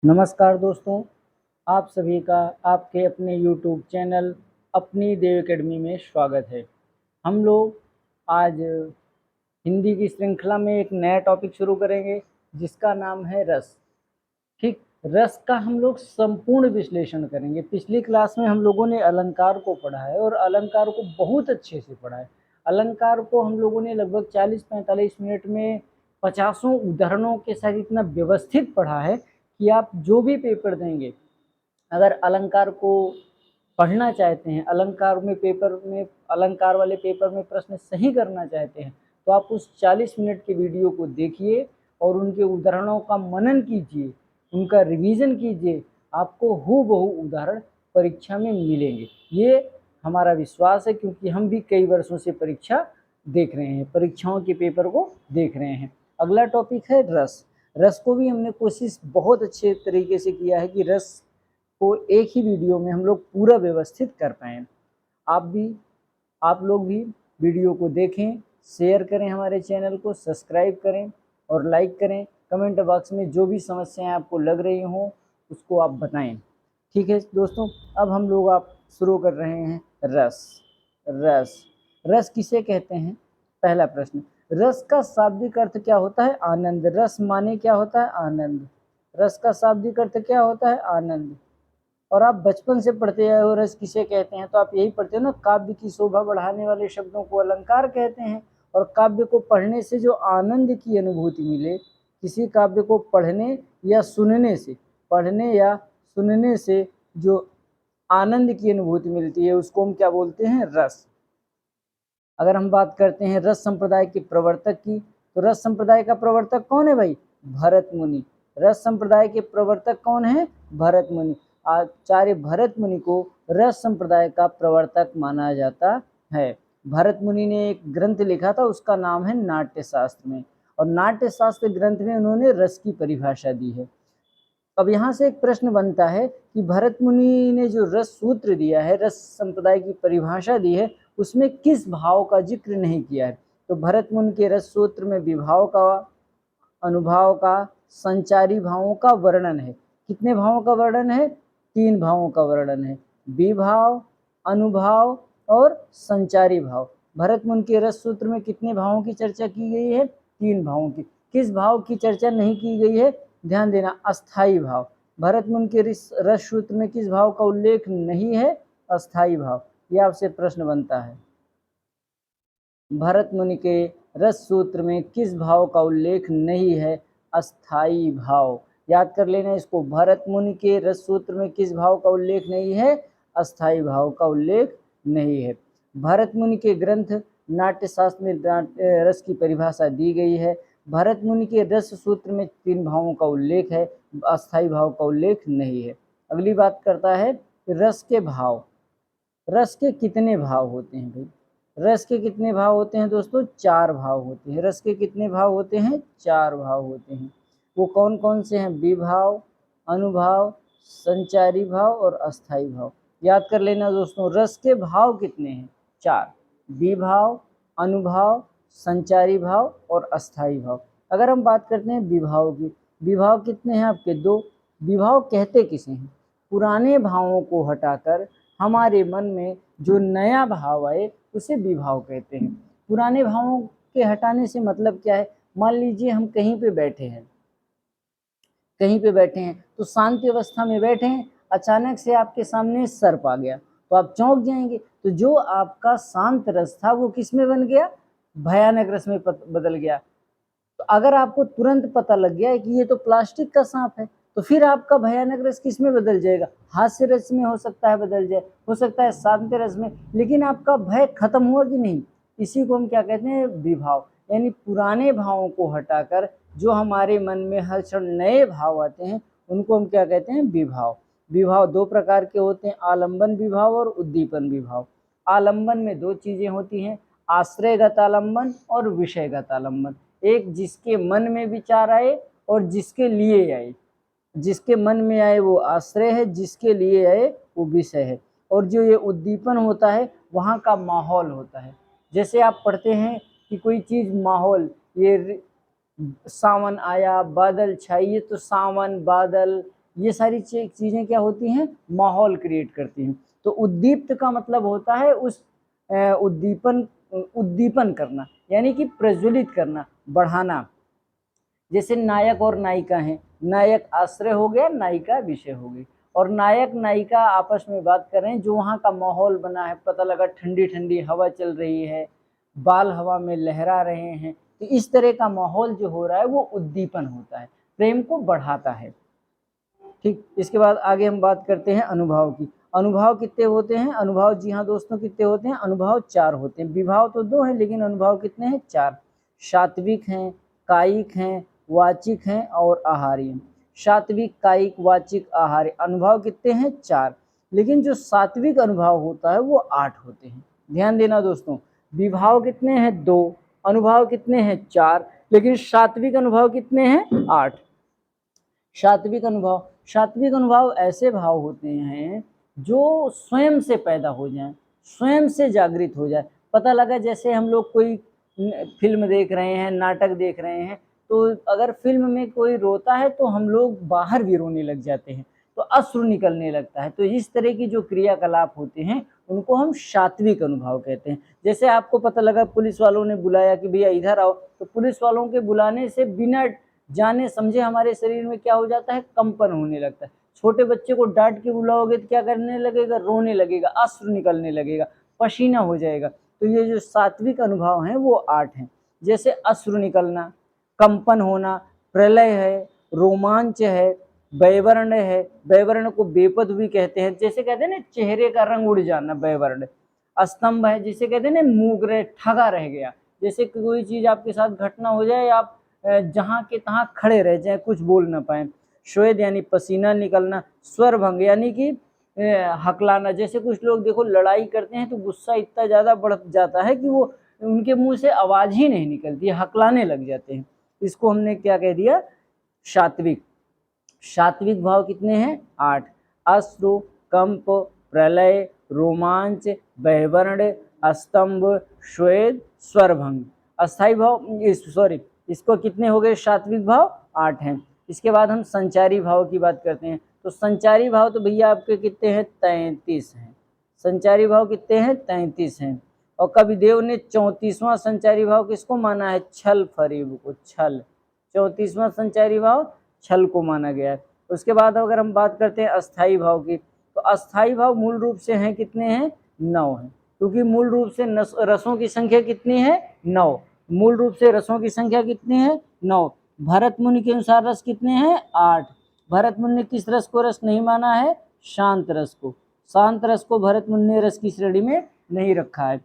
नमस्कार दोस्तों, आप सभी का आपके अपने YouTube चैनल अपनी देव एकेडमी में स्वागत है। हम लोग आज हिंदी की श्रृंखला में एक नया टॉपिक शुरू करेंगे जिसका नाम है रस। ठीक, रस का हम लोग संपूर्ण विश्लेषण करेंगे। पिछली क्लास में हम लोगों ने अलंकार को पढ़ा है और अलंकार को बहुत अच्छे से पढ़ा है। अलंकार को हम लोगों ने लगभग 40-45 मिनट में 50 उदाहरणों के साथ इतना व्यवस्थित पढ़ा है कि आप जो भी पेपर देंगे, अगर अलंकार को पढ़ना चाहते हैं, अलंकार वाले पेपर में प्रश्न सही करना चाहते हैं, तो आप उस 40 मिनट के वीडियो को देखिए और उनके उदाहरणों का मनन कीजिए, उनका रिवीजन कीजिए। आपको हूबहू उदाहरण परीक्षा में मिलेंगे, ये हमारा विश्वास है, क्योंकि हम भी कई वर्षों से परीक्षा देख रहे हैं, परीक्षाओं के पेपर को देख रहे हैं। अगला टॉपिक है रस। रस को भी हमने कोशिश बहुत अच्छे तरीके से किया है कि रस को एक ही वीडियो में हम लोग पूरा व्यवस्थित कर पाएँ। आप लोग भी वीडियो को देखें, शेयर करें, हमारे चैनल को सब्सक्राइब करें और लाइक करें। कमेंट बॉक्स में जो भी समस्याएं आपको लग रही हों उसको आप बताएं। ठीक है दोस्तों, अब हम लोग आप शुरू कर रहे हैं रस। रस रस किसे कहते हैं? पहला प्रश्न, रस का शाब्दिक अर्थ क्या होता है? आनंद। रस माने क्या होता है? आनंद। रस का शाब्दिक अर्थ क्या होता है? आनंद। और आप बचपन से पढ़ते आए हो रस किसे कहते हैं, तो आप यही पढ़ते हो ना, काव्य की शोभा बढ़ाने वाले शब्दों को अलंकार कहते हैं। और काव्य को पढ़ने से जो आनंद की अनुभूति मिले, किसी काव्य को पढ़ने या सुनने से जो आनंद की अनुभूति मिलती है उसको हम क्या बोलते हैं? रस। अगर हम बात करते हैं रस संप्रदाय के प्रवर्तक की, तो रस संप्रदाय का प्रवर्तक कौन है भाई? भरत मुनि। रस संप्रदाय के प्रवर्तक कौन है? भरत मुनि। आचार्य भरत मुनि को रस संप्रदाय का प्रवर्तक माना जाता है। भरत मुनि ने एक ग्रंथ लिखा था, उसका नाम है नाट्य शास्त्र में, और नाट्य शास्त्र ग्रंथ में उन्होंने रस की परिभाषा दी है। अब यहाँ से एक प्रश्न बनता है कि भरत मुनि ने जो रस सूत्र दिया है, रस संप्रदाय की परिभाषा दी है, उसमें किस भाव का जिक्र नहीं किया है? तो भरत मुनि के रस सूत्र में विभाव का, अनुभाव का, संचारी भावों का वर्णन है। कितने भावों का वर्णन है? 3 भावों का वर्णन है, विभाव, अनुभाव और संचारी भाव। भरत मुनि के रस सूत्र में कितने भावों की चर्चा की गई है? 3 भावों की। किस भाव की चर्चा नहीं की गई है? ध्यान देना, अस्थाई भाव। भरत मुनि के रस सूत्र में किस भाव का उल्लेख नहीं है? अस्थाई भाव। यह आपसे प्रश्न बनता है, भरत मुनि के रस सूत्र में किस भाव का उल्लेख नहीं है? अस्थाई भाव। याद कर लेना इसको, भरत मुनि के रस सूत्र में किस भाव का उल्लेख नहीं है? अस्थाई भाव का उल्लेख नहीं है। भरत मुनि के ग्रंथ नाट्य शास्त्र में रस की परिभाषा दी गई है। भरत मुनि के रस सूत्र में 3 भावों का उल्लेख है, अस्थाई भाव का उल्लेख नहीं है। अगली बात करता है रस के भाव। रस के कितने भाव होते हैं भाई? रस के कितने भाव होते हैं दोस्तों? 4 भाव होते हैं। रस के कितने भाव होते हैं? 4 भाव होते हैं। वो कौन कौन से हैं? विभाव, अनुभाव, संचारी भाव और अस्थाई भाव। याद कर लेना दोस्तों, रस के भाव कितने हैं? 4, विभाव, अनुभाव, संचारी भाव और अस्थाई भाव। अगर हम बात करते हैं विभाव की, विभाव कितने हैं आपके? 2। विभाव कहते किसे हैं? पुराने भावों को हटाकर हमारे मन में जो नया भाव आए उसे विभाव कहते हैं। पुराने भावों के हटाने से मतलब क्या है? मान लीजिए हम कहीं पे बैठे हैं तो शांति अवस्था में बैठे हैं, अचानक से आपके सामने सर्प आ गया तो आप चौंक जाएंगे। तो जो आपका शांत रस था वो किस में बन गया? भयानक रस में बदल गया। तो अगर आपको तुरंत पता लग गया है कि ये तो प्लास्टिक का सांप है, तो फिर आपका भयानक रस किस में बदल जाएगा? हास्य रस में हो सकता है बदल जाए, हो सकता है शांत रस में, लेकिन आपका भय खत्म हुआ कि नहीं? इसी को हम क्या कहते हैं? विभाव। यानी पुराने भावों को हटाकर जो हमारे मन में हर क्षण नए भाव आते हैं उनको हम क्या कहते हैं? विभाव। विभाव 2 प्रकार के होते हैं, आलंबन विभाव और उद्दीपन विभाव। आलंबन में 2 चीजें होती हैं, आश्रयगत आलंबन और विषयगत आलंबन। एक जिसके मन में विचार आए और जिसके लिए आए। जिसके मन में आए वो आश्रय है, जिसके लिए आए वो विषय है। और जो ये उद्दीपन होता है वहाँ का माहौल होता है। जैसे आप पढ़ते हैं कि कोई चीज़ माहौल, ये सावन आया, बादल छाइए, तो सावन, बादल, ये सारी चीज़ें क्या होती हैं, माहौल क्रिएट करती हैं। तो उद्दीप्त का मतलब होता है उस उद्दीपन करना, यानी कि प्रज्वलित करना, बढ़ाना। जैसे नायक और नायिका हैं, नायक आश्रय हो गया, नायिका विषय हो गई, और नायक नायिका आपस में बात कर रहे हैं, जो वहाँ का माहौल बना है, पता लगा ठंडी ठंडी हवा चल रही है, बाल हवा में लहरा रहे हैं, तो इस तरह का माहौल जो हो रहा है वो उद्दीपन होता है, प्रेम को बढ़ाता है। ठीक, इसके बाद आगे हम बात करते हैं अनुभव की। अनुभव कितने होते हैं? अनुभव, जी हाँ दोस्तों, कितने होते हैं? अनुभव 4 होते हैं। विभाव तो 2 हैं, लेकिन अनुभव कितने हैं? 4। सात्विक हैं, कायिक हैं, वाचिक हैं और आहारी हैं। सात्विक, कायिक, वाचिक, आहारी, अनुभव कितने हैं? 4। लेकिन जो सात्विक अनुभव होता है वो 8 होते हैं। ध्यान देना दोस्तों, विभाव कितने हैं? 2, अनुभव कितने हैं? 4, लेकिन सात्विक अनुभव कितने हैं? 8। सात्विक अनुभव, सात्विक अनुभव ऐसे भाव होते हैं जो स्वयं से पैदा हो जाएं, स्वयं से जागृत हो जाए। पता लगा जैसे हम लोग कोई फिल्म देख रहे हैं, नाटक देख रहे हैं, तो अगर फिल्म में कोई रोता है तो हम लोग बाहर भी रोने लग जाते हैं, तो अश्रु निकलने लगता है। तो इस तरह की जो क्रियाकलाप होते हैं उनको हम सात्विक अनुभव कहते हैं। जैसे आपको पता लगा पुलिस वालों ने बुलाया कि भैया इधर आओ, तो पुलिस वालों के बुलाने से बिना जाने समझे हमारे शरीर में क्या हो जाता है? कंपन होने लगता है। छोटे बच्चे को डांट के बुलाओगे तो क्या करने लगेगा? रोने लगेगा, अश्रु निकलने लगेगा, पसीना हो जाएगा। तो ये जो सात्विक अनुभव हैं वो 8 हैं। जैसे अश्रु निकलना, कंपन होना, प्रलय है, रोमांच है, वैवर्ण है, वैवर्ण को बेपद भी कहते हैं, जैसे कहते हैं ना चेहरे का रंग उड़ जाना, वैवर्ण। स्तंभ है, जिसे कहते हैं ना मूक रहे, ठगा रह गया, जैसे कोई चीज आपके साथ घटना हो जाए, आप जहाँ के तहाँ खड़े रह जाए, कुछ बोल ना पाए। श्वेद यानी पसीना निकलना, स्वर भंग यानी कि हकलाना, जैसे कुछ लोग देखो लड़ाई करते हैं तो गुस्सा इतना ज्यादा बढ़ जाता है कि वो उनके मुंह से आवाज ही नहीं निकलती, हकलाने लग जाते हैं। इसको हमने क्या कह दिया? सात्विक। सात्विक भाव कितने हैं? 8। अश्रु, कंप, प्रलय, रोमांच, वैवर्ण, स्तंभ, श्वेद, स्वरभंग। अस्थाई भाव, सॉरी, इसको कितने हो गए? सात्विक भाव 8 हैं। इसके बाद हम संचारी भाव की बात करते हैं। तो संचारी भाव तो भैया आपके कितने हैं? 33 हैं। संचारी भाव कितने हैं? 33 हैं। और कविदेव ने 34वां संचारी भाव किसको माना है? छल फरेब को, छल। 34वां संचारी भाव छल को माना गया है। उसके बाद अगर हम बात करते हैं अस्थाई भाव की, तो अस्थाई भाव मूल रूप से हैं कितने हैं? 9 हैं, क्योंकि मूल रूप से रसों की संख्या कितनी है? 9। मूल रूप से रसों की संख्या कितनी है? 9। भरत मुनि के अनुसार रस कितने हैं? 8। भरत मुनि ने किस रस को रस नहीं माना है? शांत रस को। शांत रस को भरत मुनि ने रस की श्रेणी में नहीं रखा है।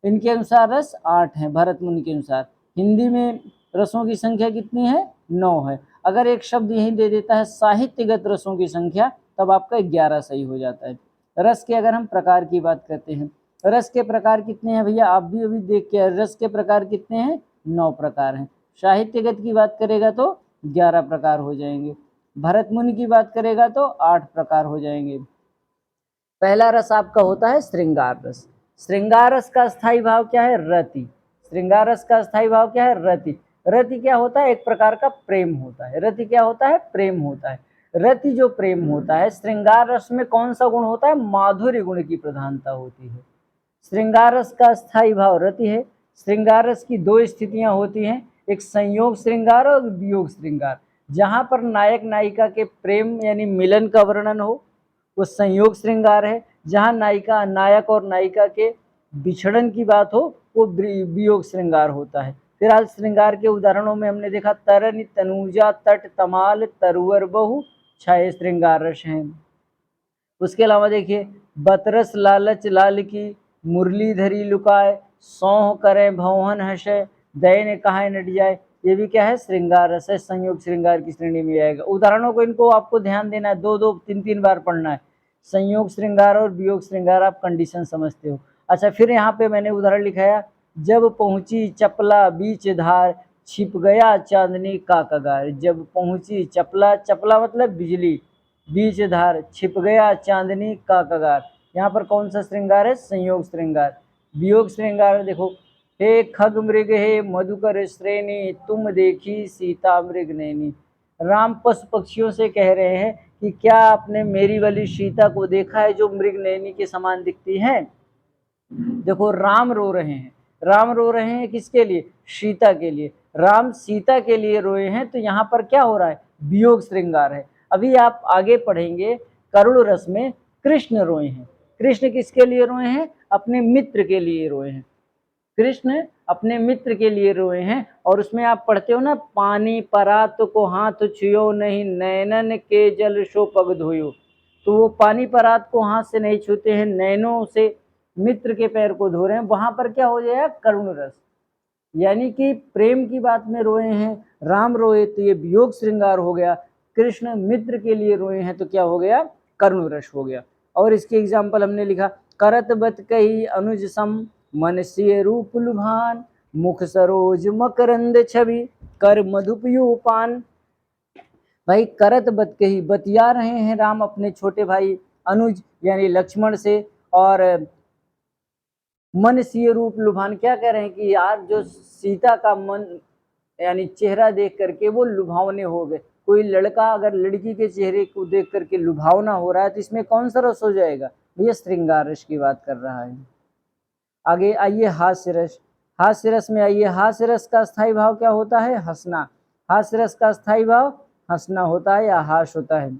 इनके अनुसार रस 8 हैं, भरत मुनि के अनुसार। हिंदी में रसों की संख्या कितनी है? 9 है। अगर एक शब्द यही दे देता है साहित्यगत रसों की संख्या, तब आपका 11 सही हो जाता है। रस के अगर हम प्रकार की बात करते हैं, रस के प्रकार कितने हैं भैया? आप भी अभी देख के, रस के प्रकार कितने हैं? 9 प्रकार हैं। साहित्यगत की बात करेगा तो 11 प्रकार हो जाएंगे। भरत मुनि की बात करेगा तो 8 प्रकार हो जाएंगे। पहला रस आपका होता है श्रृंगार रस। श्रृंगार रस का स्थायी भाव क्या है? रति। श्रृंगार रस का स्थायी भाव क्या है? रति। रति क्या होता है? एक प्रकार का प्रेम होता है। रति क्या होता है? प्रेम होता है। रति जो प्रेम होता है, श्रृंगार रस में कौन सा गुण होता है? माधुर्य गुण की प्रधानता होती है। श्रृंगार रस का स्थायी भाव रति है। श्रृंगार रस की 2 स्थितियां होती हैं, एक संयोग श्रृंगार और वियोग श्रृंगार। जहां पर नायक नायिका के प्रेम यानी मिलन का वर्णन हो, वो संयोग श्रृंगार है। जहां नायिका, नायक और नायिका के बिछड़न की बात हो, वो वियोग श्रृंगार होता है। फिलहाल श्रृंगार के उदाहरणों में हमने देखा तरन, तनुजा, तट, तमाल, तरुवर, बहु, छाये श्रृंगार रस हैं। उसके अलावा देखिए, बतरस लालच लाल की, मुरलीधरी लुकाए, सौह करे भौहन हर्षय, दैन कहा नट जाए, ये भी क्या है? श्रृंगार रस है, संयोग श्रृंगार की श्रेणी में आएगा। उदाहरणों को इनको आपको ध्यान देना है, 2-2, 3-3 बार पढ़ना है। संयोग श्रृंगार और वियोग श्रृंगार आप कंडीशन समझते हो। अच्छा, फिर यहाँ पे मैंने उदाहरण लिखाया, जब पहुंची चपला बीच धार, छिप गया चांदनी का कगार। जब पहुंची चपला, चपला मतलब बिजली, बीच धार, छिप गया चांदनी का कगार। यहाँ पर कौन सा श्रृंगार है? संयोग श्रृंगार। वियोग श्रृंगार देखो, हे खग मृग हे मधुकर श्रेणी, तुम देखी सीता मृग नैनी। राम पशु पक्षियों से कह रहे हैं कि क्या आपने मेरी वाली सीता को देखा है जो मृग नयनी के समान दिखती है। देखो राम रो रहे हैं, राम रो रहे हैं किसके लिए, सीता के लिए। राम सीता के लिए रोए हैं, तो यहाँ पर क्या हो रहा है, वियोग श्रृंगार है। अभी आप आगे पढ़ेंगे करुण रस में कृष्ण रोए हैं। कृष्ण किसके लिए रोए हैं, अपने मित्र के लिए रोए हैं। कृष्ण अपने मित्र के लिए रोए हैं। और उसमें आप पढ़ते हो ना, पानी परात को हाथ छुयो नहीं, नैनन के जल सो पग धोयो। तो वो पानी परात को हाथ से नहीं छूते हैं, नैनों से मित्र के पैर को धो रहे हैं। वहां पर क्या हो जाएगा, करुण रस, यानी कि प्रेम की बात में रोए हैं। राम रोए तो ये वियोग श्रृंगार हो गया, कृष्ण मित्र के लिए रोए हैं तो क्या हो गया, करुण रस हो गया। और इसके एग्जाम्पल हमने लिखा, करत बत कही अनुज सम, मन से रूप लुभान, मुख सरोज मकरंद छवि, कर मधुपयो पान। भाई करत बत कही, बतिया रहे हैं राम अपने छोटे भाई अनुज यानी लक्ष्मण से, और मन सी रूप लुभान, क्या कह रहे हैं कि यार जो सीता का मन यानी चेहरा देख करके वो लुभावने हो गए। कोई लड़का अगर लड़की के चेहरे को देख करके लुभावना हो रहा है तो इसमें कौन सा रस हो जाएगा, भैया श्रृंगार रस की बात कर रहा है। आगे आइए हास्य रस, हास्य रस में आइए। हास्य रस का स्थायी भाव क्या होता है, हंसना। हास्य रस का स्थायी भाव हंसना होता है या हास होता है।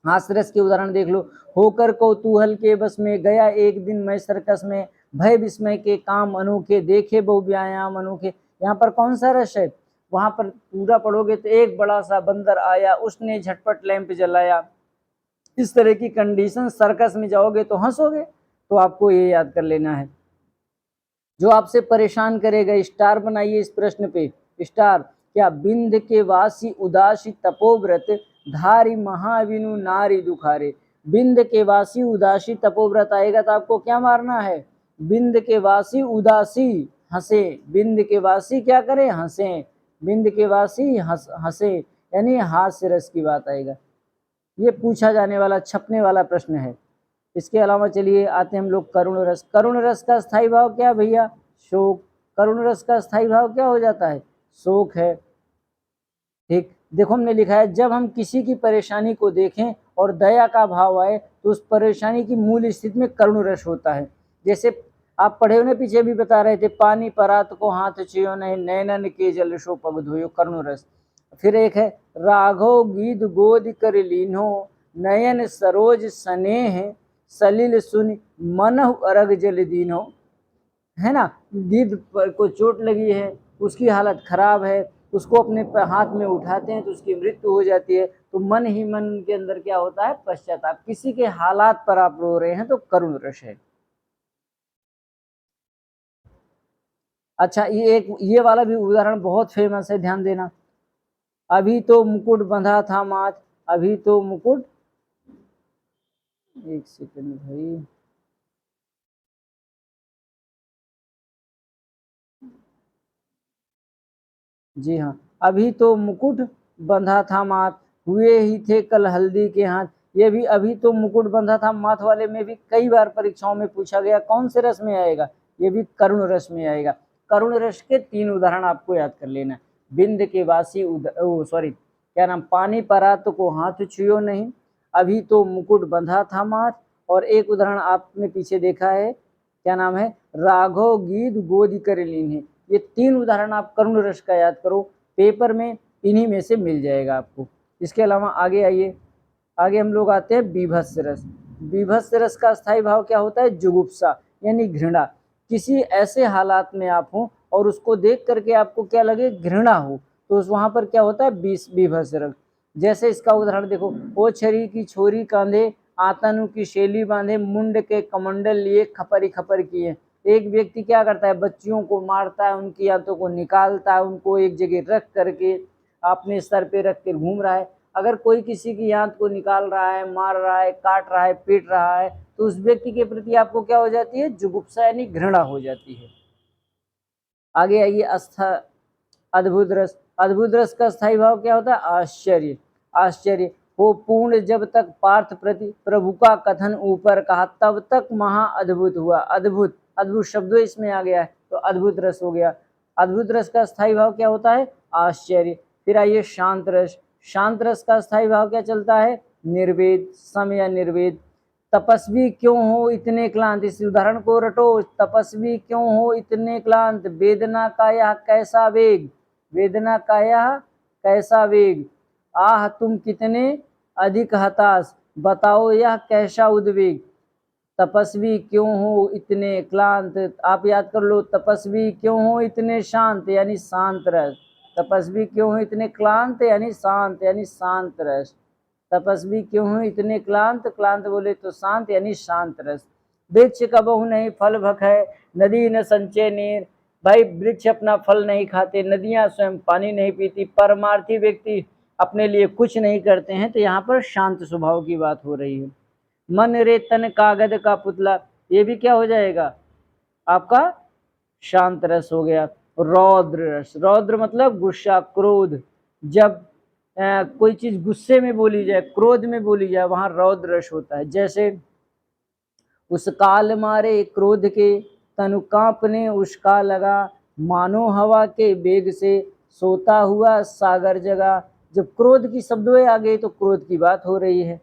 हास्य रस के उदाहरण देख लो, होकर कौतूहल के बस में, गया एक दिन मैं सर्कस में, भय विस्मय के काम अनोखे, देखे बहु व्यायाम अनोखे। यहाँ पर कौन सा रस है, वहां पर पूरा पढ़ोगे तो एक बड़ा सा बंदर आया, उसने झटपट लैंप जलाया। इस तरह की कंडीशन, सर्कस में जाओगे तो हंसोगे। तो आपको ये याद कर लेना है। जो आपसे परेशान करेगा, स्टार बनाइए इस प्रश्न पे, स्टार। क्या बिंद के वासी उदासी तपोव्रत, धारी महाविनु नारी दुखारे। बिंद के वासी उदासी तपोव्रत आएगा तो आपको क्या मारना है, बिंद के वासी उदासी हंसे, बिंद के वासी क्या करे, हंसे, बिंद के वासी हंसे, यानी हास्य रस की बात आएगा। ये पूछा जाने वाला छपने वाला प्रश्न है। इसके अलावा चलिए आते हैं हम लोग करुण रस। करुण रस का स्थायी भाव क्या भैया, शोक। करुण रस का स्थायी भाव क्या हो जाता है, शोक है। ठीक, देखो हमने लिखा है, जब हम किसी की परेशानी को देखें और दया का भाव आए तो उस परेशानी की मूल स्थिति में करुण रस होता है। जैसे आप पढ़े होने पीछे भी बता रहे थे, पानी परात को हाथ छियो नहीं, नैनन के जल सो पग धोयो, करुण रस। फिर एक है, राघव गीत गोद कर लीन्हो, नयन सरोज स्नेह, सलिल सुन मनहु अरग जल दीनो। है ना, गिद्ध को चोट लगी है, उसकी हालत खराब है, उसको अपने हाथ में उठाते हैं तो उसकी मृत्यु हो जाती है। तो मन ही मन के अंदर क्या होता है, पश्चाताप। किसी के हालात पर आप रो रहे हैं तो करुण रस है। अच्छा, ये वाला भी उदाहरण बहुत फेमस है, ध्यान देना। अभी तो मुकुट बंधा था माथ, अभी तो मुकुट, एक सेकंड भाई, जी हाँ, अभी तो मुकुट बंधा था माथ, हुए ही थे कल हल्दी के हाथ। ये भी अभी तो मुकुट बंधा था माथ वाले में भी कई बार परीक्षाओं में पूछा गया, कौन से रस में आएगा, ये भी करुण रस में आएगा। करुण रस के 3 उदाहरण आपको याद कर लेना, बिंद के वासी सॉरी क्या नाम, पानी परात को हाथ छुयो नहीं, अभी तो मुकुट बंधा था माथ, और एक उदाहरण आपने पीछे देखा है, क्या नाम है, राघव गीत गोद कर लीन्हे। ये 3 उदाहरण आप करुण रस का याद करो, पेपर में इन्हीं में से मिल जाएगा आपको। इसके अलावा आगे आइए, आगे हम लोग आते हैं बीभत्स रस। बीभत्स रस का स्थायी भाव क्या होता है, जुगुप्सा यानी घृणा। किसी ऐसे हालात में आप हो और उसको देख करके आपको क्या लगे, घृणा हो, तो वहां पर क्या होता है, बीभत्स रस। जैसे इसका उदाहरण देखो, ओ छरी की छोरी कांधे, आतनु की शैली बांधे, मुंड के कमंडल लिए खपरी खपर किए। एक व्यक्ति क्या करता है, बच्चियों को मारता है, उनकी आंतों को निकालता है, उनको एक जगह रख करके अपने सर पे रख कर घूम रहा है। अगर कोई किसी की आंत को निकाल रहा है, मार रहा है, काट रहा है, पीट रहा है, तो उस व्यक्ति के प्रति आपको क्या हो जाती है, जुगुप्सा यानी घृणा हो जाती है। आगे आइए, अद्भुत रस। अद्भुत रस का स्थायी भाव क्या होता है, आश्चर्य। आश्चर्य हो पूर्ण जब तक पार्थ प्रति प्रभु का कथन ऊपर कहा, तब तक महा अद्भुत हुआ। अद्भुत, अद्भुत शब्द इसमें आ गया है तो अद्भुत रस हो गया। अद्भुत रस का स्थायी भाव क्या होता है, आश्चर्य। फिर आइए शांत रस। शांत रस का स्थायी भाव क्या चलता है, निर्वेद, सम या निर्वेद। तपस्वी क्यों हो इतने क्लांत, इस उदाहरण को रटो। तपस्वी क्यों हो इतने क्लांत, वेदना का यह कैसा वेग, वेदना का यह कैसा वेग। आह तुम कितने अधिक हताश, बताओ यह कैसा उद्वेग। तपस्वी क्यों हो इतने क्लांत, आप याद कर लो, तपस्वी क्यों हो इतने शांत यानी शांत रस। तपस्वी क्यों हो इतने क्लांत यानी शांत रस। तपस्वी क्यों हो इतने क्लांत, क्लांत बोले तो शांत यानी शांत रस। वृक्ष कबहु नहीं फल भखै, नदी न संचय नीर। भाई वृक्ष अपना फल नहीं खाते, नदियां स्वयं पानी नहीं पीती, परमार्थी व्यक्ति अपने लिए कुछ नहीं करते हैं। तो यहाँ पर शांत स्वभाव की बात हो रही है। मन रे तन कागज का पुतला, ये भी क्या हो जाएगा आपका शांत रस हो गया। रौद्र रस, रौद्र मतलब गुस्सा, क्रोध। जब कोई चीज गुस्से में बोली जाए, क्रोध में बोली जाए, वहां रौद्र रस होता है। जैसे उस काल मारे क्रोध के, तनु कांपने उसका लगा, मानो हवा के वेग से सोता हुआ सागर जगा। जब क्रोध की शब्दों आ गई तो क्रोध की बात हो रही है।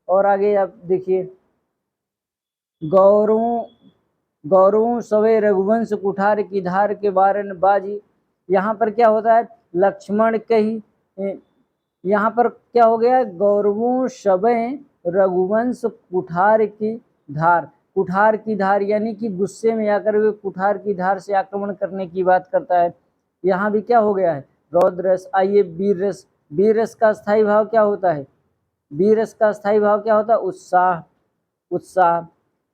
और आगे आप देखिए, गौरवों गौरवों सवे रघुवंश कुठार की धार के बारन बाजी। यहाँ पर क्या होता है, लक्ष्मण कही, यहाँ पर क्या हो गया, गौरवों सवे रघुवंश कुठार की धार। कुठार की धार यानी कि गुस्से में आकर वे कुठार की धार से आक्रमण करने की बात करता है। यहाँ भी क्या हो गया है, रौद्र रस। आइए वीर रस, वीर रस का स्थायी भाव क्या होता है, वीर रस का स्थायी भाव क्या होता है, उत्साह, उत्साह।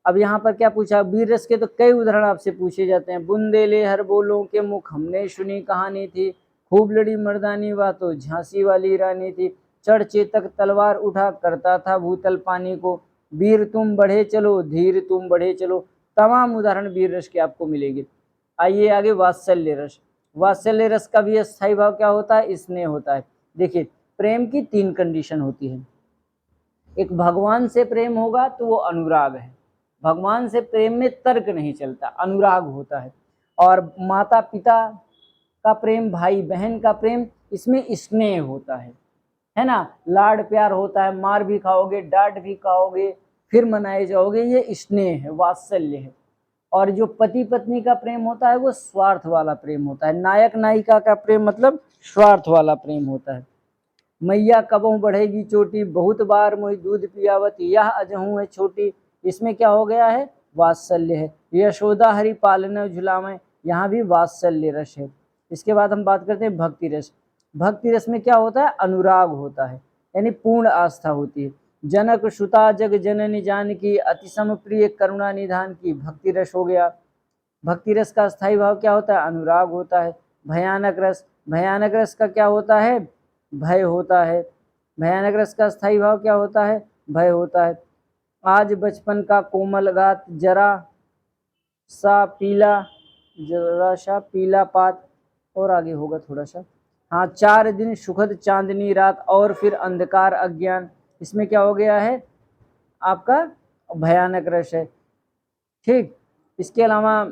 अब यहाँ पर क्या पूछा, वीर रस के तो कई उदाहरण आपसे पूछे जाते हैं। बुंदेले हर बोलों के मुख, हमने सुनी कहानी थी, खूब लड़ी मर्दानी वह तो झांसी वाली रानी थी। चढ़ चेतक तलवार उठा करता था भूतल पानी को, वीर तुम बढ़े चलो, धीर तुम बढ़े चलो। तमाम उदाहरण वीर रस के आपको मिलेंगे। आइए आगे, वात्सल्य रस। वात्सल्य रस का भी स्थायी भाव क्या होता है, स्नेह होता है। देखिए प्रेम की 3 कंडीशन होती है। एक भगवान से प्रेम होगा तो वो अनुराग है, भगवान से प्रेम में तर्क नहीं चलता, अनुराग होता है। और माता पिता का प्रेम, भाई बहन का प्रेम, इसमें स्नेह होता है ना, लाड प्यार होता है, मार भी खाओगे, डांट भी खाओगे, फिर मनाए जाओगे, ये स्नेह है, वात्सल्य है। और जो पति पत्नी का प्रेम होता है वो स्वार्थ वाला प्रेम होता है। नायक नायिका का प्रेम मतलब स्वार्थ वाला प्रेम होता है। मैया कबहू बढ़ेगी चोटी, बहुत बार मोहि दूध पियावत, यह अजहू है छोटी। इसमें क्या हो गया है, वात्सल्य है। यशोदा हरि पालन झुलावे, यहाँ भी वात्सल्य रस है। इसके बाद हम बात करते हैं भक्ति रस। भक्ति रस में क्या होता है, अनुराग होता है, यानी पूर्ण आस्था होती है। जनक सुता जग जननी जानकी, अति सम प्रिय करुणा निधान की, भक्ति रस हो गया। भक्ति रस का स्थायी भाव क्या होता है, अनुराग होता है। भयानक रस, भयानक रस का क्या होता है, भय होता है। भयानक रस का स्थायी भाव क्या होता है, भय होता है। आज बचपन का कोमल गात, जरा सा पीला, जरा सा पीला पात, और आगे होगा थोड़ा सा। हाँ, 4 दिन सुखद चांदनी रात, और फिर अंधकार अज्ञान। इसमें क्या हो गया है, आपका भयानक रस है। ठीक, इसके अलावा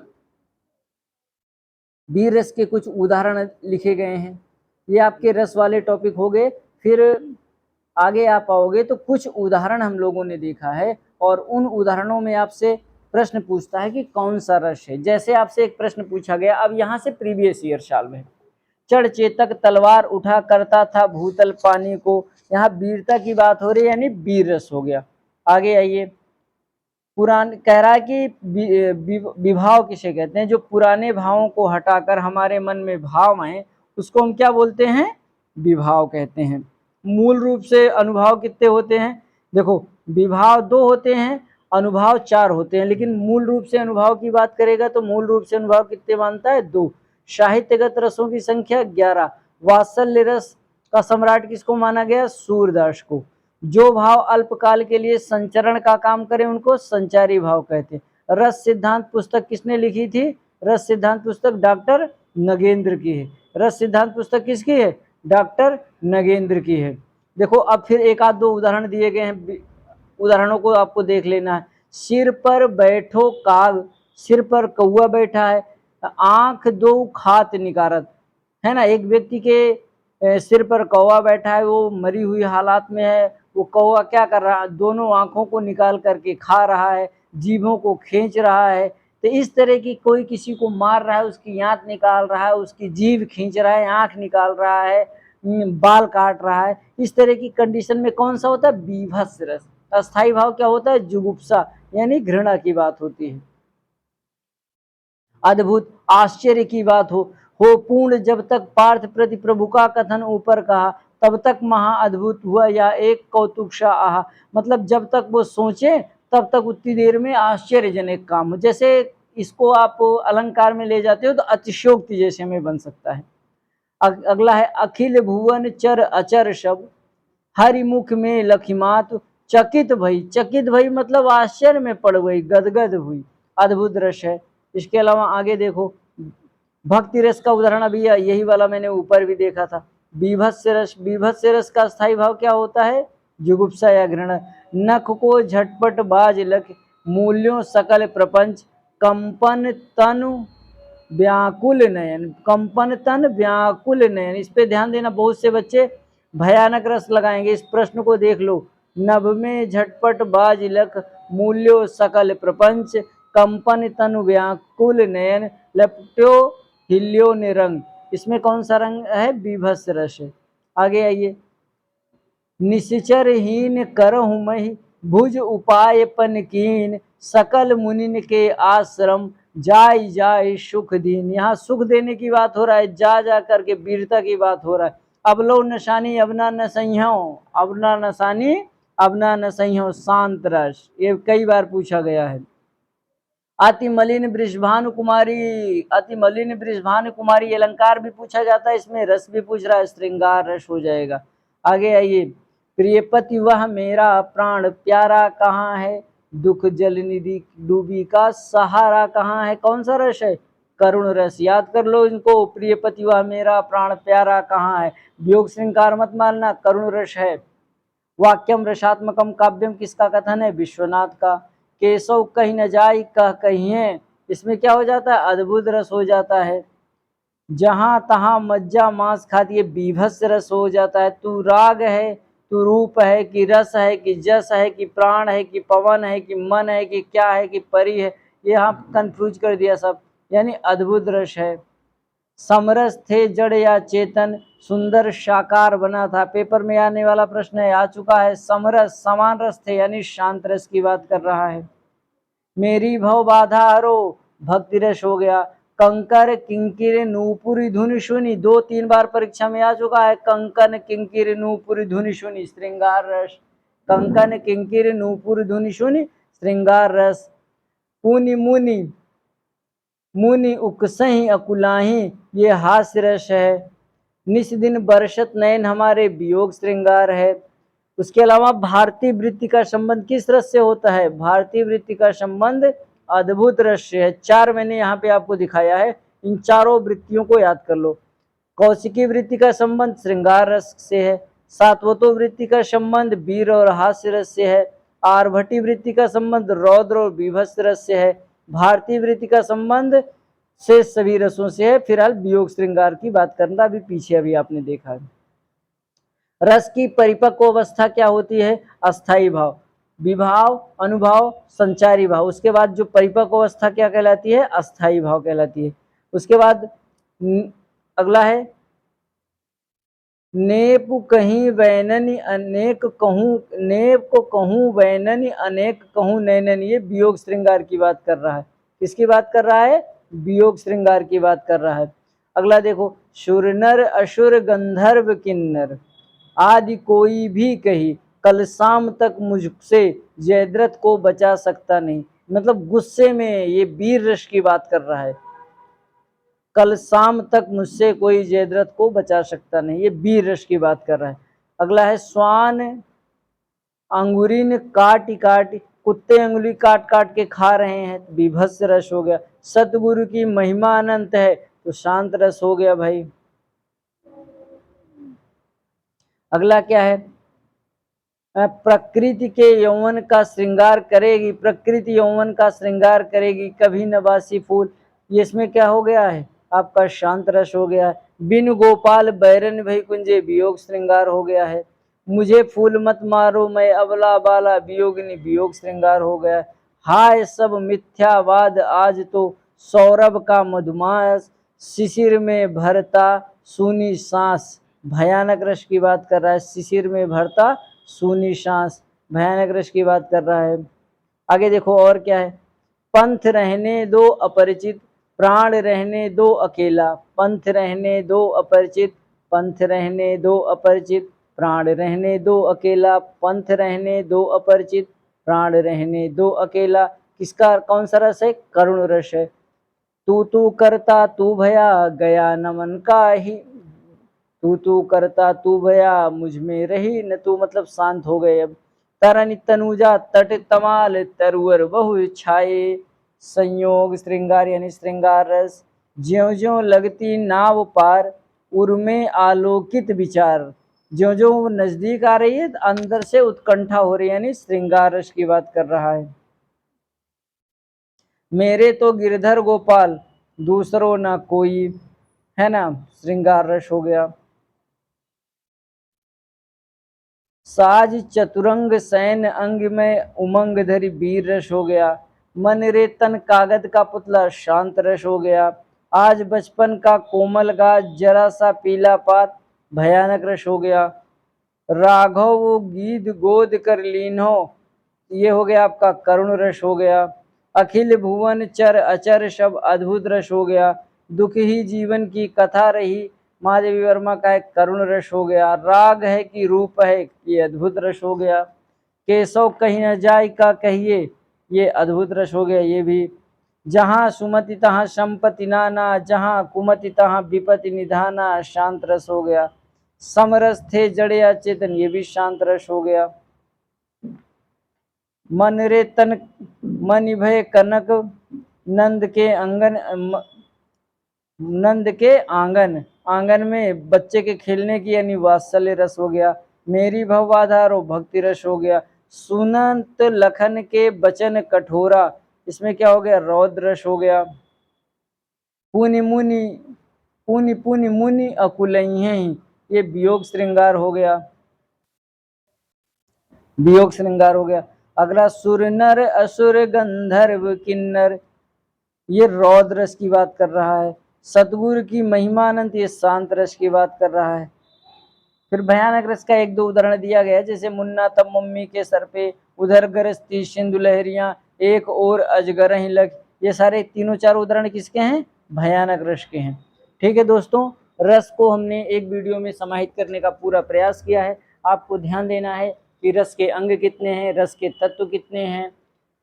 वीर रस के कुछ उदाहरण लिखे गए हैं। ये आपके रस वाले टॉपिक हो गए। फिर आगे आप आओगे तो कुछ उदाहरण हम लोगों ने देखा है, और उन उदाहरणों में आपसे प्रश्न पूछता है कि कौन सा रस है। जैसे आपसे एक प्रश्न पूछा गया, अब यहाँ से प्रीवियस ईयर साल में, चढ़ चेतक तलवार उठा करता था भूतल पानी को, यहाँ वीरता की बात हो रही है, यानी वीर रस हो गया। आगे आइए, पुरान कह रहा है कि विभाव किसे कहते हैं, जो पुराने भावों को हटाकर हमारे मन में भाव आए उसको हम क्या बोलते हैं, विभाव कहते हैं। मूल रूप से अनुभाव कितने होते हैं, देखो विभाव 2 होते हैं, अनुभाव 4 होते हैं, लेकिन मूल रूप से अनुभाव की बात करेगा तो मूल रूप से अनुभाव कितने मानता है, 2। साहित्यगत रसों की संख्या 11। वात्सल्य रस का सम्राट किसको माना गया, सूरदास को। जो भाव अल्पकाल के लिए संचरण का काम करे उनको संचारी भाव कहते हैं। रस सिद्धांत पुस्तक किसने लिखी थी, रस सिद्धांत पुस्तक डॉक्टर नगेंद्र की है। रस सिद्धांत पुस्तक किसकी है, डॉक्टर नगेंद्र की है। देखो अब फिर एक आध 2 उदाहरण दिए गए हैं, उदाहरणों को आपको देख लेना है। सिर पर बैठो काग, सिर पर कौआ बैठा है, आंख 2 खात निकारत, है ना। एक व्यक्ति के सिर पर कौवा बैठा है, वो मरी हुई हालात में है, वो कौवा क्या कर रहा है, दोनों आंखों को निकाल करके खा रहा है, जीभों को खींच रहा है। तो इस तरह की कोई किसी को मार रहा है, उसकी आंत निकाल रहा है, उसकी जीभ खींच रहा है, आंख निकाल रहा है, बाल काट रहा है, इस तरह की कंडीशन में कौन सा होता है, बीभत्स रस। अस्थाई भाव क्या होता है, जुगुप्सा यानी घृणा की बात होती है। अद्भुत आश्चर्य की बात हो पूर्ण, जब तक पार्थ प्रति प्रभु का कथन ऊपर कहा तब तक महा अद्भुत हुआ या एक कौतुकशा आहा, मतलब जब तक वो सोचे तब तक उतनी देर में आश्चर्यजनक काम हो। जैसे इसको आप अलंकार में ले जाते हो तो अतिशयोक्ति जैसे में बन सकता है। अगला है अखिल भुवन चर अचर शब्द, हरिमुख में लखिमात चकित भई, चकित भई मतलब आश्चर्य में पड़ गई, गदगद हुई, अद्भुत रस है। इसके अलावा आगे देखो, भक्ति रस का उदाहरण अभी यही वाला मैंने ऊपर भी देखा था, बीभत्स रस। बीभत्स रस का स्थायी भाव क्या होता है, जुगुप्सा या घृणा। नख को झटपट बाज लख, मूल्यों सकल प्रपंच, कंपन तनु व्याकुल नयन, कंपन तन व्याकुल नयन। इस पे ध्यान देना, बहुत से बच्चे भयानक रस लगाएंगे। इस प्रश्न को देख लो, नभ में झटपट बाज लख, मूल्यो सकल प्रपंच, कंपन तनु व्याकुल नयन, लपट्यो हिल्यो निरंग। इसमें कौन सा रंग है, बीभत्स रस है। आगे आइए, निश्चर हीन करहु महि, भुज उपाय पन कीन, सकल मुनिन के आश्रम, जाय जाय सुख दीन। यहाँ सुख देने की बात हो रहा है, जा जा करके वीरता की बात हो रहा है। अब लो नशानी अब ना नसइयो, अब ना नसानी अब ना नसइयो, शांत रस, ये कई बार पूछा गया है। अति मलिन वृषभानु कुमारी, अति मलिन वृषभानु कुमारी अलंकार भी पूछा जाता है, इसमें रस भी पूछ रहा है, श्रृंगार रस हो जाएगा। आगे आइए, प्रियपति वह मेरा प्राण प्यारा कहाँ है, दुख जल निधि डूबी का सहारा कहाँ है, कौन सा रस है, करुण रस। याद कर लो इनको, प्रियपति वह मेरा प्राण प्यारा कहाँ है, वियोग श्रृंगार मत मानना, करुण रस है। वाक्यम रसात्मकम काव्यम किसका कथन है, विश्वनाथ का। केशव कहीं न जाय कह कहिए, इसमें क्या हो जाता है, अद्भुत रस हो जाता है। जहां तहां मज्जा मांस खाती है, बीभत्स रस हो जाता है। तू राग है, तू रूप है कि रस है कि जस है कि प्राण है कि पवन है कि मन है कि क्या है कि परी है, ये यहाँ कंफ्यूज कर दिया सब, यानी अद्भुत रस है। समरस थे जड़ या चेतन, सुंदर साकार बना था। पेपर में आने वाला प्रश्न है, आ चुका है। समरस समान रस थे यानी शांत रस की बात कर रहा है। मेरी भव बाधा हरो, भक्ति रस हो गया। कंकर किंकिर नूपुरी धुनि सुनी, 2-3 बार परीक्षा में आ चुका है। कंकन किंकिर नूपुरी धुनि सुनी, श्रृंगार रस। कंकन किंकिर नूपुरी धुनि सुनी, श्रृंगार रस। पुनि मुनि मुनि उकसही अकुलाही, ये हास्य रस है। निस दिन बरसत नयन हमारे, वियोग श्रृंगार है। उसके अलावा भारतीय वृत्ति का संबंध किस रस से होता है, भारतीय वृत्ति का संबंध अद्भुत रस से है। 4 मैंने यहाँ पे आपको दिखाया है, इन चारों वृत्तियों को याद कर लो। कौशिकी वृत्ति का संबंध श्रृंगार रस से है। सात्वतो वृत्ति का संबंध वीर और हास्य रस से है। आर्भटी वृत्ति का संबंध रौद्र और बीभत्स रस से है। भारतीय वृत्ति का संबंध से सभी रसों से है। फिलहाल वियोग श्रृंगार की बात करना, अभी पीछे अभी आपने देखा है। रस की परिपक्व अवस्था क्या होती है, अस्थाई भाव, विभाव, अनुभाव, संचारी भाव। उसके बाद जो परिपक्व अवस्था क्या कहलाती है, अस्थाई भाव कहलाती है। उसके बाद अगला है, नेप कहीं वैननी अनेक कहूँ, नेप को कहूँ वैननी अनेक कहूँ नैनन, ये वियोग श्रृंगार की बात कर रहा है। किसकी बात कर रहा है, वियोग श्रृंगार की बात कर रहा है। अगला देखो, सुरनर असुर गंधर्व किन्नर आदि कोई भी कही, कल शाम तक मुझसे जयद्रथ को बचा सकता नहीं। मतलब गुस्से में ये वीर रस की बात कर रहा है, कल शाम तक मुझसे कोई जयद्रथ को बचा सकता नहीं, ये वीर रस की बात कर रहा है। अगला है, स्वान अंगुरीन काट काट, कुत्ते अंगुली काट काट के खा रहे हैं, बीभत्स रस हो गया। सतगुरु की महिमा अनंत है, तो शांत रस हो गया भाई। अगला क्या है, प्रकृति के यौवन का श्रृंगार करेगी, प्रकृति यौवन का श्रृंगार करेगी, कभी नवासी फूल, ये इसमें क्या हो गया है, आपका शांत रस हो गया है। बिन गोपाल बैरन भई कुंजे, वियोग श्रृंगार हो गया है। मुझे फूल मत मारो मैं अबला बाला वियोगिनी, वियोग श्रृंगार हो गया। हाय सब मिथ्यावाद आज तो सौरभ का मधुमास, शिशिर में भरता सूनी सांस, भयानक रस की बात कर रहा है। शिशिर में भरता सूनी सांस, भयानक रस की बात कर रहा है। आगे देखो और क्या है। पंथ रहने दो अपरिचित, प्राण रहने दो अकेला, पंथ रहने दो अपरिचित, पंथ रहने दो अपरिचित, प्राण रहने दो अकेला, पंथ रहने दो अपरिचित, प्राण रहने दो अकेला। किसका कौन सा रस है? करुण रस है। तू करता तू भया गया नमन का ही, तू करता तू भया मुझ में रही न तू, मतलब शांत हो गए अब। तरन तनुजा तट तमाल तरुवर बहु छाए, संयोग श्रृंगार यानी श्रृंगार रस। ज्यों ज्यों लगती नाव पार उर्मे आलोकित विचार, ज्यों ज्यों वो नजदीक आ रही है अंदर से उत्कंठा हो रही है, यानी श्रृंगार रस की बात कर रहा है। मेरे तो गिरधर गोपाल दूसरो ना कोई, है ना, श्रृंगार रस हो गया। साज चतुरंग सैन अंग में उमंग धरी वीर रस हो गया। मन रे तन कागद का पुतला शांत रस हो गया। आज बचपन का कोमल गाज जरा सा पीला पात भयानक रस हो गया। राघव वो गीत गोद कर लीनो, ये हो गया आपका करुण रस हो गया। अखिल भुवन चर अचर सब अद्भुत रस हो गया। दुख ही जीवन की कथा रही, महादेवी वर्मा का एक करुण रस हो गया। राग है कि रूप है, ये अद्भुत रस हो गया। केशव कहीं न जाय का कहिए, ये अद्भुत रस हो गया ये भी। जहाँ सुमति तहाँ संपत्ति नाना, जहाँ कुमति तहाँ विपत्ति निधाना, शांत रस हो गया। समरस थे जड़े अचेतन, ये भी शांत रस हो गया। मन रे तन मन भय कनक नंद के अंगन, नंद के आंगन, आंगन में बच्चे के खेलने की यानी वात्सल्य रस हो गया। मेरी भवबाधार और भक्ति रस हो गया। सुनंत लखन के बचन कठोरा, इसमें क्या हो गया? रौद्र रस हो गया। पुनि मुनि पुनि पुनि मुनि अकुलही, ये वियोग श्रृंगार हो गया, वियोग श्रृंगार हो गया। अगला सुर नर असुर गंधर्व किन्नर, ये रौद्र रस की बात कर रहा है। सतगुरु की महिमानंद, ये शांत रस की बात कर रहा है। फिर भयानक रस का एक दो उदाहरण दिया गया है, जैसे मुन्ना तब मम्मी के सर पे, उधर गरजती सिंधु लहरियां, एक और अजगर ही लग, ये सारे तीनों चार उदाहरण किसके हैं? भयानक रस के हैं। ठीक है दोस्तों, रस को हमने एक वीडियो में समाहित करने का पूरा प्रयास किया है। आपको ध्यान देना है कि रस के अंग कितने हैं, रस के तत्व कितने हैं,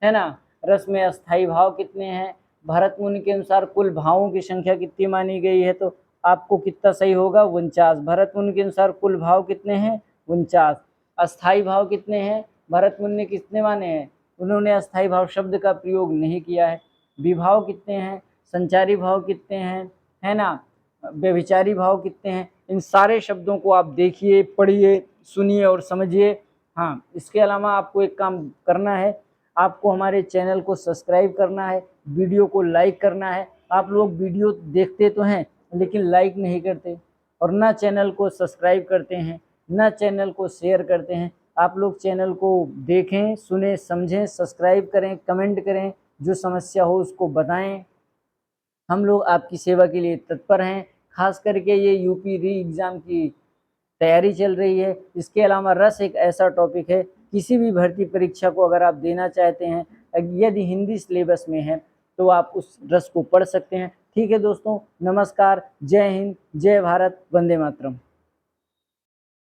है ना, रस में अस्थाई भाव कितने हैं। भरत मुनि के अनुसार कुल भावों की संख्या कितनी मानी गई है, तो आपको कितना सही होगा? 49। भरत मुनि के अनुसार कुल भाव कितने हैं? 49। अस्थाई भाव कितने हैं? भरत मुनि ने कितने माने हैं? उन्होंने अस्थाई भाव शब्द का प्रयोग नहीं किया है। विभाव कितने हैं? संचारी भाव कितने हैं, है ना, व्यभिचारी भाव कितने हैं? इन सारे शब्दों को आप देखिए, पढ़िए, सुनिए और समझिए। हाँ, इसके अलावा आपको एक काम करना है, आपको हमारे चैनल को सब्सक्राइब करना है, वीडियो को लाइक करना है। आप लोग वीडियो देखते तो हैं लेकिन लाइक नहीं करते, और ना चैनल को सब्सक्राइब करते हैं, ना चैनल को शेयर करते हैं। आप लोग चैनल को देखें, सुने, समझें, सब्सक्राइब करें, कमेंट करें, जो समस्या हो उसको बताएं। हम लोग आपकी सेवा के लिए तत्पर हैं। खास करके ये यूपी री एग्ज़ाम की तैयारी चल रही है। इसके अलावा रस एक ऐसा टॉपिक है, किसी भी भर्ती परीक्षा को अगर आप देना चाहते हैं, यदि हिंदी सिलेबस में है तो आप उस रस को पढ़ सकते हैं। ठीक है दोस्तों, नमस्कार, जय हिंद, जय भारत, वंदे मातरम।